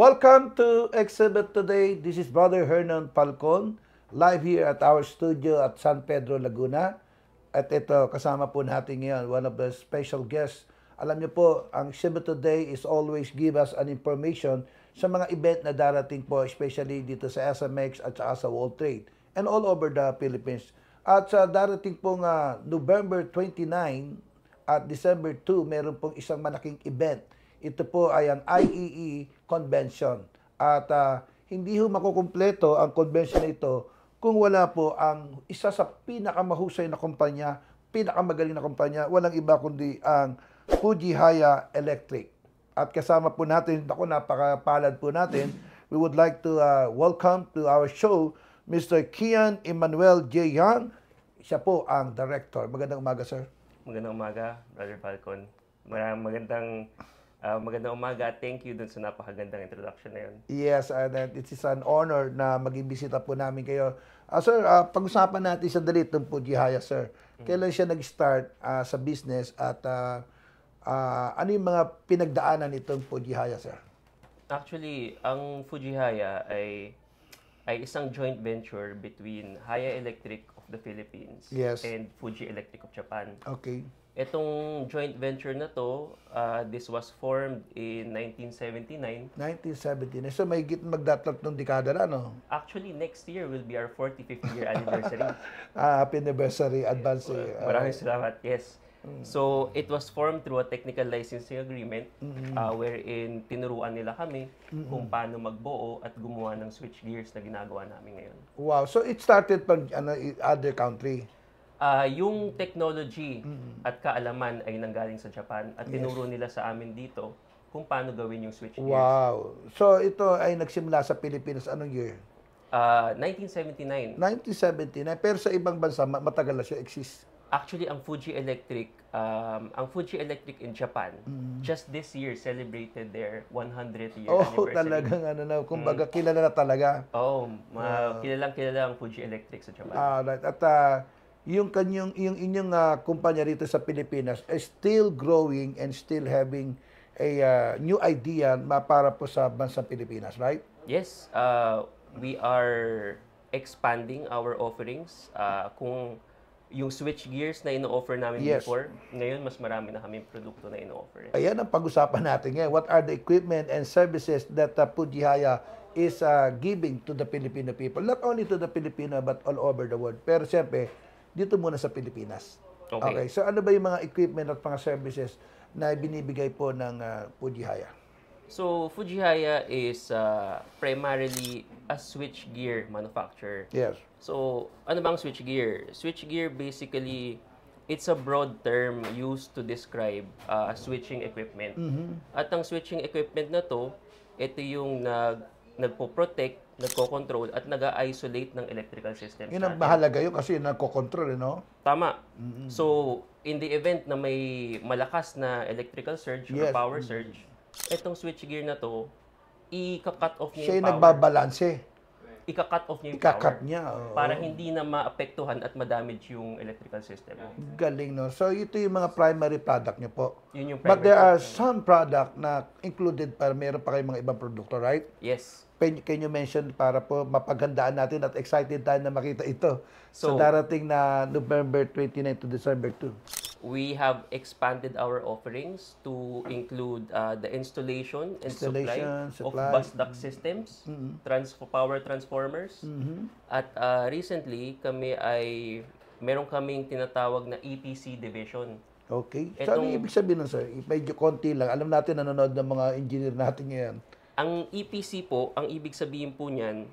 Welcome to Exhibit Today. This is Brother Hernan Falcon, live here at our studio at San Pedro, Laguna. At ito, kasama po natin ngayon, one of the special guests. Alam niyo po, ang Exhibit Today is always give us an information sa mga event na darating po, especially dito sa SMX at sa World Trade and all over the Philippines. At sa darating pong November 29 at December 2, meron pong isang malaking event. Ito po ay ang IEE Convention. At hindi ho makukumpleto ang convention na ito kung wala po ang isa sa pinakamahusay na kumpanya, pinakamagaling na kumpanya, walang iba kundi ang Fuji Haya Electric. At kasama po natin, ako napakapalad po natin, we would like to welcome to our show Mr. Kian Emmanuel J. Young. Siya po ang director. Magandang umaga, sir. Magandang umaga, Brother Falcon. Magandang umaga. Thank you dun sa napakagandang introduction na yun. Yes, and it is an honor na maging bisita po namin kayo. Sir, pag-usapan natin sa dali itong Fuji Haya, sir. Kailan siya nag-start sa business at ano yung mga pinagdaanan itong Fuji Haya, sir? Actually, ang Fuji Haya ay isang joint venture between Haya Electric of the Philippines and Fuji Electric of Japan. Okay. Itong joint venture na to, this was formed in 1979. 1979. So may magdatatlong dekada na, no? Actually, next year will be our 45th year anniversary. Happy anniversary, advance. Maraming salamat, yes. So, it was formed through a technical licensing agreement wherein tinuruan nila kami kung paano magbuo at gumawa ng switchgears na ginagawa namin ngayon. Wow. So, it started from other country? Yung technology at kaalaman ay nanggaling sa Japan at tinuro nila sa amin dito kung paano gawin yung switchgears. Wow. So, ito ay nagsimula sa Pilipinas. Anong year? 1979. 1979. Pero sa ibang bansa, matagal na siya exist. Actually, ang Fuji Electric in Japan, just this year celebrated their 100th year anniversary. Talagang kumbaga kilala na talaga. Kilalang Fuji Electric sa Japan. Right. At yung inyong kumpanya rito sa Pilipinas is still growing and still having a new idea para po sa bansang Pilipinas, right? Yes, we are expanding our offerings. Kung yung switchgears na ino-offer namin before, ngayon mas marami na kaming produkto na ino-offer. Ayan ang pag-usapan natin ngayon. What are the equipment and services that Fuji Haya is giving to the Filipino people? Not only to the Filipino but all over the world. Pero siyempre, dito muna sa Pilipinas. Okay. So ano ba yung mga equipment at mga services na binibigay po ng Fuji Haya? So, Fuji Haya is primarily a switchgear manufacturer. Yes. So, ano bang switchgear? Switchgear basically, it's a broad term used to describe switching equipment. At ang switching equipment na to, ito yung nagpo-protect, nagko-control, at nag-isolate ng electrical systems. Yun ang mahalaga yun kasi nagko-control, no? Tama. So, in the event na may malakas na electrical surge or power surge, itong switchgear na to, i-cut off niya yung power. Siya yung nagbabalanse. I-cut off niya yung power. Niya. Para hindi na maapektuhan at ma-damage yung electrical system. Galing, no? So, ito yung mga primary product niyo po. Yun yung primary. But there are some product na included para meron pa kayong mga ibang produkto, right? Yes. Can you mention para po mapaghandaan natin at excited tayo na makita ito sa darating na November 29 to December 2? We have expanded our offerings to include the installation and supply of bus duct systems, power transformers, at recently meron kaming tinatawag na EPC division. Okay. So ano ibig sabihin nun, sir? Medyo konti lang. Alam natin nanonood ng mga engineer natin ngayon. Ang EPC po, ang ibig sabihin po niyan,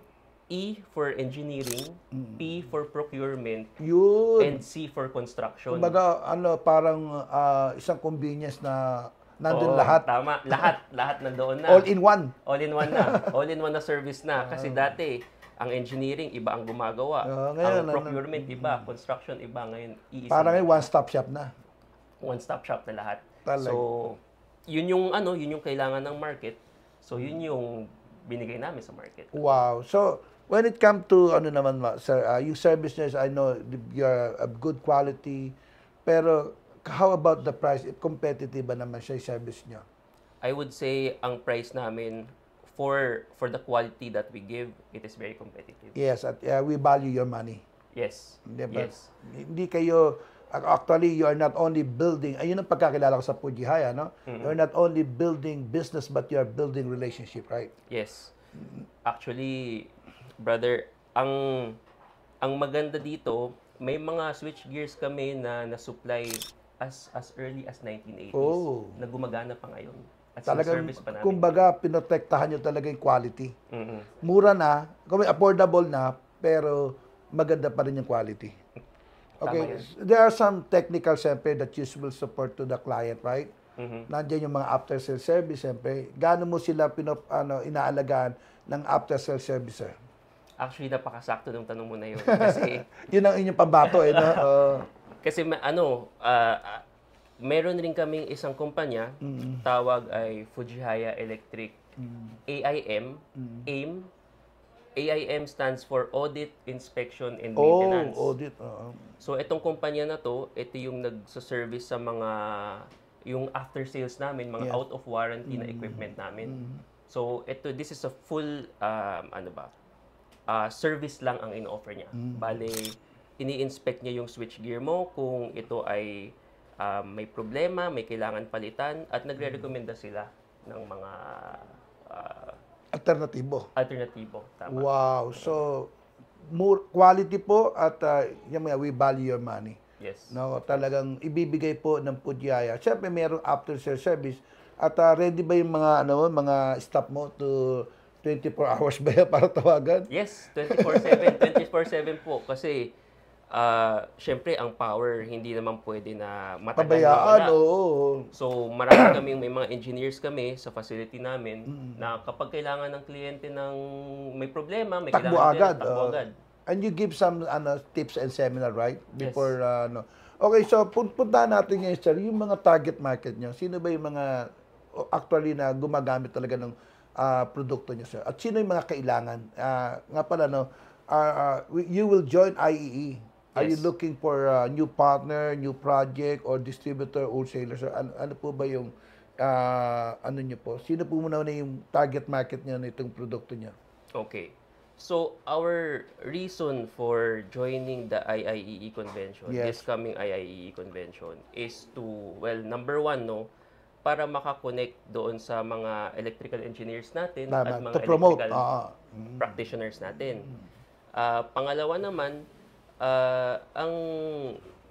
E for engineering, P for procurement, and C for construction. Kumbaga, parang isang convenience na nandun lahat. Tama. Lahat nandoon na. All in one. All in one na. All in one na service na. Kasi dati, ang engineering, iba ang gumagawa. Ang procurement, iba. Construction, iba. Ngayon, iisa. Parang one-stop shop na. One-stop shop na lahat. Talag. So, yun yung kailangan ng market. So, yun yung binigay namin sa market. Wow. So, when it comes to, sir, yung service nyo, I know you're of good quality, pero how about the price? Competitive ba naman siya yung service nyo? I would say, ang price namin for the quality that we give, it is very competitive. Yes, at we value your money. Yes. Diba? Yes. Hindi kayo, actually, you are not only building, ayun ang pagkakilala ko sa Pujihaya, no? You're not only building business, but you are building relationship, right? Yes. Actually, brother, ang maganda dito, may mga switchgears kami na na-supply as early as 1980s Oh. na gumagana pa ngayon. At Talagang, service pa namin. kumbaga, pinotektahan nyo talaga yung quality. Mhm. Mura na, affordable na, pero maganda pa rin yung quality. Okay, Tama yan. there are some technical, siyempre, that you will support to the client, right? Mhm. Nandiyan yung mga after-sale service, siyempre. Gaano mo sila inaalagaan ng after-sale service, sir? Actually, napakasakto ng tanong mo na yun. Kasi, Yun ang inyong pambato, eh, no? kasi meron rin kaming isang kumpanya, tawag ay Fujihaya Electric. AIM. AIM. AIM stands for Audit, Inspection, and Maintenance. Audit. So, itong kumpanya na to, ito yung nagsaservice sa mga, yung after sales namin, mga Yes. out of warranty na equipment namin. So, this is a full, service lang ang in-offer niya. Bale, ini-inspect niya yung switchgear mo kung ito ay may problema, may kailangan palitan, at nagre-recommenda sila ng mga Alternatibo. alternatibo. Tama. Wow. So, more quality po at we value your money. Yes. No, talagang ibibigay po ng Pujihaya. Siyempre, mayroong after-sale service. At ready ba yung mga staff mo to 24 hours ba yan para tawagan? Yes, 24/7. 24/7 po. Kasi, syempre, ang power, hindi naman pwede na matagal na Pabayaan, wala. oo. So, may mga engineers kami sa facility namin na kapag kailangan ng kliyente ng may problema, may Takbo kailangan agad. takbo agad. And you give some tips and seminar, right? Yes. Before, Okay, so puntahan natin ngayon, sir, yung mga target market nyo. Sino ba yung mga actually na gumagamit talaga ng produkto nyo, sir? At sino yung mga kailangan? Nga pala, no, you will join IEE. Are you Yes. looking for a new partner, new project, or distributor, wholesaler? Sir? Ano po ba yung, ano nyo po? Sino po muna yung target market nyo na itong produkto nyo? Okay. So, our reason for joining the IIEE convention, Yes. this coming IIEE convention, is to, well, number one, no, para makakonect doon sa mga electrical engineers natin at mga To promote. electrical practitioners natin. Pangalawa naman,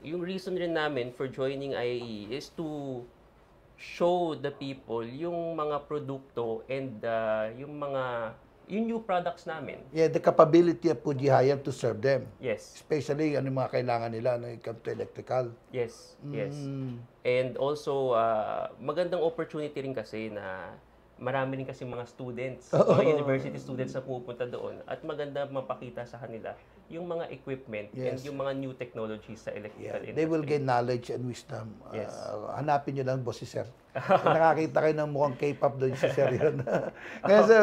yung reason rin namin for joining IIEE is to show the people yung mga produkto and yung new products namin. Yeah, the capability of Pujihaya to serve them. Yes. Especially, ano yung mga kailangan nila na come to electrical. Yes. Yes. And also, magandang opportunity rin kasi na marami rin kasi mga students, mga university students na pupunta doon at maganda mapakita sa kanila yung mga equipment and Yes. yung mga new technologies sa electrical industry. They will gain knowledge and wisdom. Yes. Hanapin nyo lang, boss, si Sir. Nakakita kayo ng mukhang K-pop doon si Sir yun. Ngayon, sir,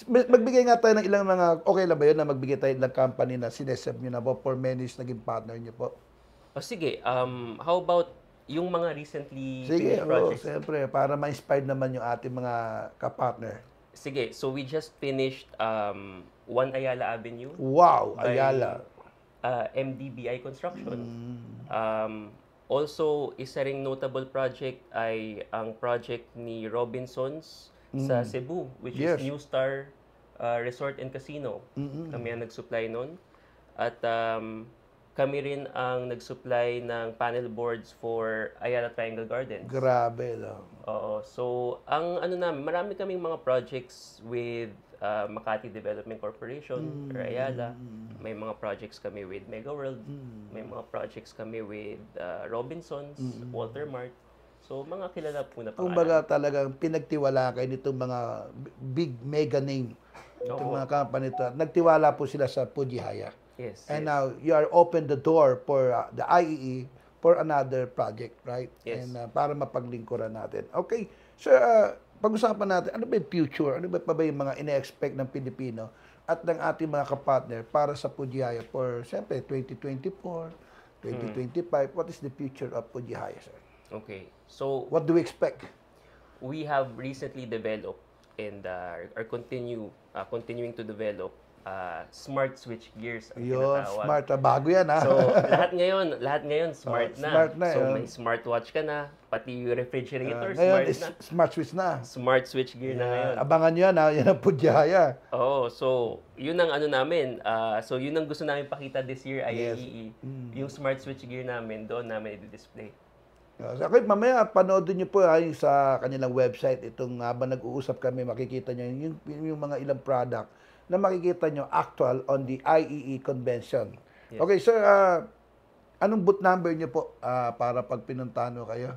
magbigay nga tayo ng ilang mga, okay lang ba yun na magbigay tayo ng company na sinesab nyo na po for many years naging partner nyo po? Sige, how about yung mga recently Sige, finished projects? siyempre, para ma-inspire naman yung ating mga kapartner. Sige, so we just finished One Ayala Avenue. Wow, by, Ayala. MDBI Construction. Also, isa ring notable project ay ang project ni Robinsons sa Cebu, which Yes. is New Star Resort and Casino. Kami ang nag-supply nun. At kami rin ang nag-supply ng panel boards for Ayala Triangle Gardens. Grabe lang. Oo. So, marami kaming mga projects with Makati Development Corporation, or Ayala. May mga projects kami with Mega World. May mga projects kami with Robinsons, Walter Mart. So, mga kilala po na pangalan. Kumbaga talagang pinagtiwala kayo nitong mga big mega name. Itong mga company ito. Nagtiwala po sila sa Pujihaya. Yes. And yes. now, you are open the door for the IEE for another project, right? Yes. And para mapaglingkuran natin. Okay. So, pag-usapan natin, ano ba yung future? Ano ba pa yung mga ine-expect ng Pilipino at ng ating mga kapartner para sa Pujihaya for, siyempre, 2024, 2025? What is the future of Pujihaya, sir? Okay. So, What do we expect? we have recently developed and are continuing to develop smart switch gears ang Yun, tinatawag. smart. Bago yan, ha? So, lahat ngayon smart na. Smart na, So, yun. may smartwatch ka na, pati yung refrigerator Ngayon, smart na. smart switch na. Smart switch gear na ngayon. Abangan nyo yan, ha? Yan ang Pudihaya. Oo, so yun ang ano namin. So yun ang gusto namin pakita this year, IAEE. Yung smart switch gear namin, doon namin i-display. So, okay, mamaya, panoodin nyo po yung sa kanilang website. Itong habang nag-uusap kami, makikita nyo yung mga ilang product na makikita nyo actual on the IEE convention. Yes. Okay, sir, anong booth number nyo po para pag pinuntahan nyo kayo?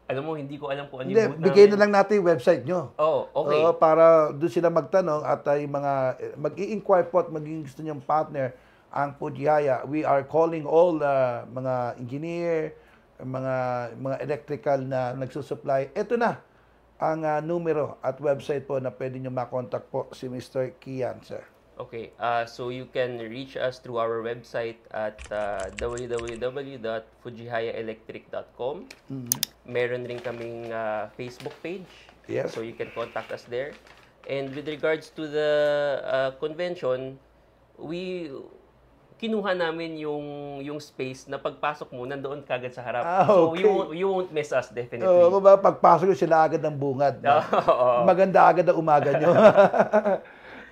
Alam mo, hindi ko alam kung ano Hindi, yung booth bigay namin. na lang natin yung website nyo. Oh, okay. Para doon sila magtanong at yung mga mag-i-inquire po at maging gusto nyong partner ang Pudihaya. We are calling all mga engineer, mga electrical na nagsusupply. Ito na ang numero at website po na pwede nyo makontak po si Mr. Kian, sir. Okay, so you can reach us through our website at www.fujihayaelectric.com. Meron rin kaming Facebook page, Yes. so you can contact us there. And with regards to the convention, kinuha namin yung space na pagpasok mo, nandoon kagad sa harap. So Okay. you won't miss us definitely. Kung ba, pagpasok nyo sila agad ng bungad. No? Oo. Maganda agad ang umaga nyo.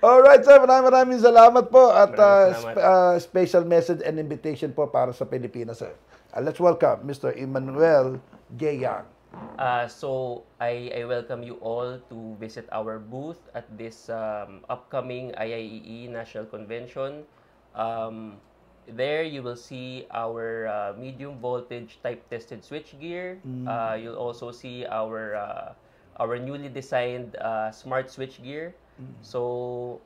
Alright, sir. Maraming salamat po. At special message and invitation po para sa Pilipinas, sir. Let's welcome Mr. Emmanuel J. Yang. So I welcome you all to visit our booth at this upcoming IIEE National Convention. There you will see our medium voltage type tested switchgear. You'll also see our newly designed smart switchgear. So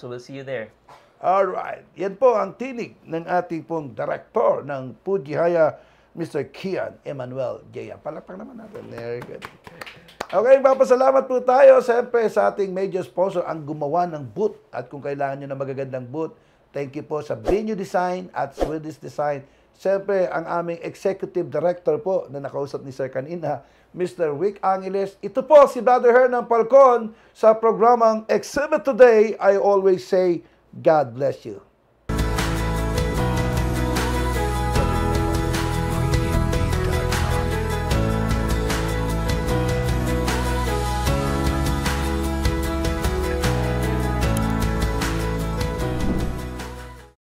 we'll see you there. Alright. Yan po ang tinig ng ating pong director ng Pudihaya, Mr. Kian Emmanuel J. Yang. Palakpak naman natin. Very good. Okay, papasalamat po tayo siyempre sa ating major sponsor ang gumawa ng booth. At kung kailangan nyo ng magagandang booth, thank you po sa Venue Design at Swedish Design. Siyempre, ang aming executive director po na nakausap ni Sir kanina, Mr. Rick Angeles. Ito po si Brother Hernan Falcon sa programang Exhibit Today. I always say, God bless you.